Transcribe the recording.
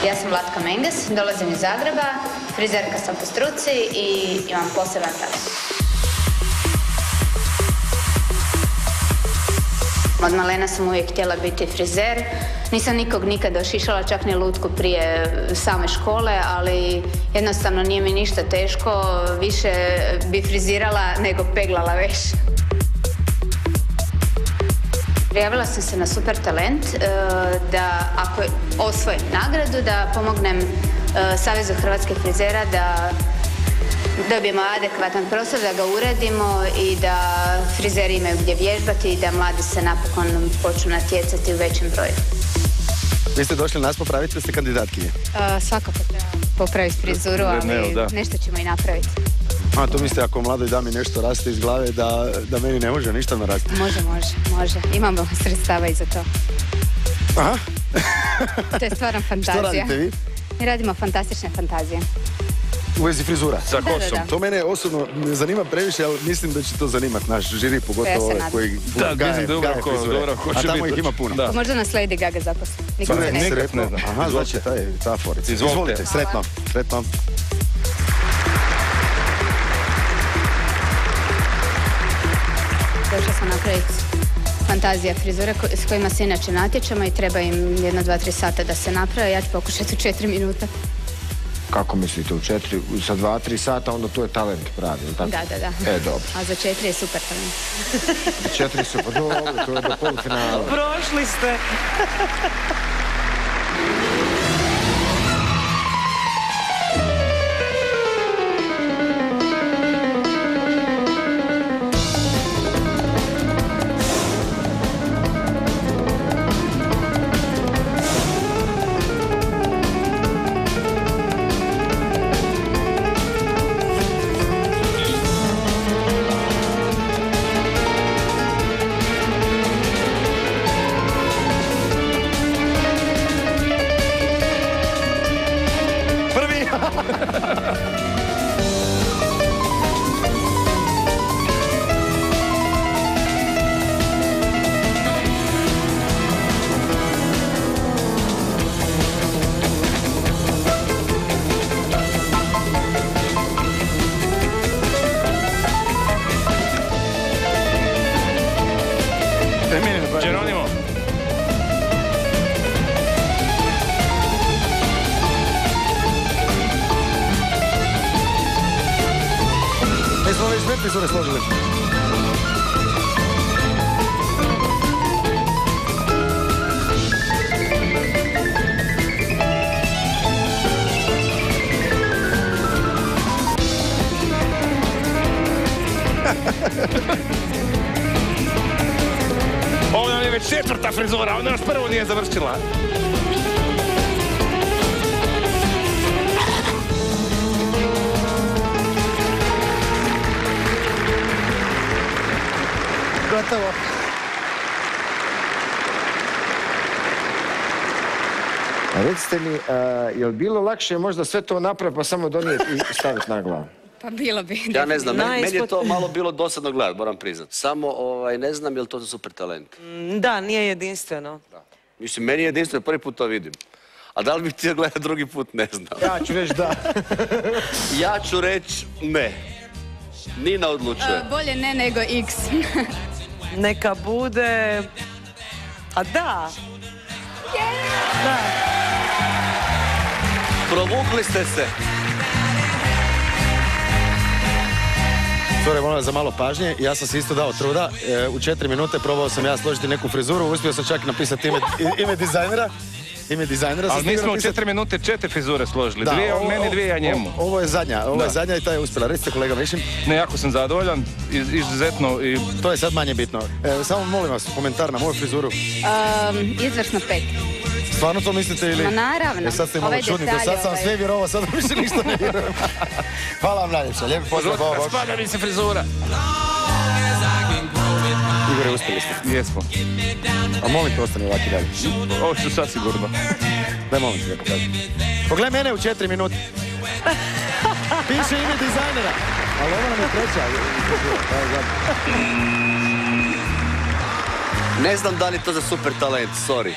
Ja sam Vlatka Menges, dolazim iz Zagreba, frizerka sam po struci i imam poseban talent. Od malena sam uvijek htjela biti frizer. Nisam nikog nikada ošišala, čak ni lutku prije same škole, ali jednostavno nije mi ništa teško. Više bi frizirala nego peglala veš. Prijavila sam se na Super talent da ako osvojim nagradu da pomognem Savezu hrvatskih frizera da dobijemo adekvatan prostor, da ga uredimo i da frizeri imaju gdje vježbati i da mladi se napokon počnu natjecati u većem broju. Vi ste došli nas popraviti, da ste kandidatkinje? Svakako treba popraviti frizuru, ali nešto ćemo i napraviti. A to mislite ako mladoj dami nešto raste iz glave da meni ne može ništa narasti? Može. Imamo sredstava i za to. Aha. To je stvarno fantazija. Što radite vi? Mi radimo fantastične fantazije. U vezi frizura? Sa kosom. To mene osobno ne zanima previše, ali mislim da će to zanimati naš žiri, pogotovo ovaj koji gaje frizure. A tamo ih ima puno. Možda nas Lady Gaga zaposli. Nikad ne znam. Aha, znači ta forica. Izvolite, sretno. Došla sam napraviti fantazija frizure s kojima se inače natječemo i treba im 1, 2, 3 sata da se naprave. Ja ću pokušati u 4 minuta. Kako mislite, sa 2, 3 sata, onda to je talent pravi, ili tako? Da. Dobro. A za 4 je super talent. 4 su, pa dobro, to je do polufinala. Prošli ste. Geronimo. Mi smo već sve frizure složili. Ovo nam je već 4. frizura, ona nas prvo nije završila. Gotovo. A recite mi, je li bilo lakše možda sve to napraviti pa samo donijeti i staviti na glavu? Pa bilo bi. Ja ne znam, meni je to malo bilo dosadno gledati, moram priznati. Samo ne znam je li to za super talent. Da, nije jedinstveno. Mislim, meni je jedinstveno, prvi put to vidim. A da li bih htio gledati drugi put, ne znam. Ja ću reći da. Ja ću reći ne. Nina odlučuje. Bolje ne nego X. Neka bude... A da. Da. Provukli ste se. Sorry, molim vas za malo pažnje. Ja sam se isto dao truda. U 4 minute probao sam ja složiti neku frizuru. Uspio sam čak napisati ime dizajnera. Ali mi smo u 4 minute 4 frizure složili. 2 od meni, 2 ja njemu. Ovo je zadnja i ta je uspjela. Recite kolega Mišin. Ne, jako sam zadovoljan, izuzetno i... To je sad manje bitno. Samo molim vas, komentar na moju frizuru. Izvrsno 5. Stvarno to mislite ili? Ma naravno. Sad ste malo čudnite, sad sam sve vjerovao, sad više ništa ne vjerujem. Hvala vam najljepša, lijepi pozdrav. Spada mi se frizura. Igore, uspjeli ste. Jesmo. A molim te, ostani ovaki dalje. Ovo ću sad sigurno. Daj molim te da pokažem. Pogledaj mene u 4 minute. Piše ime dizajnera. Ali ovo nam je treća. Ne znam da li je to za super talent, sorry.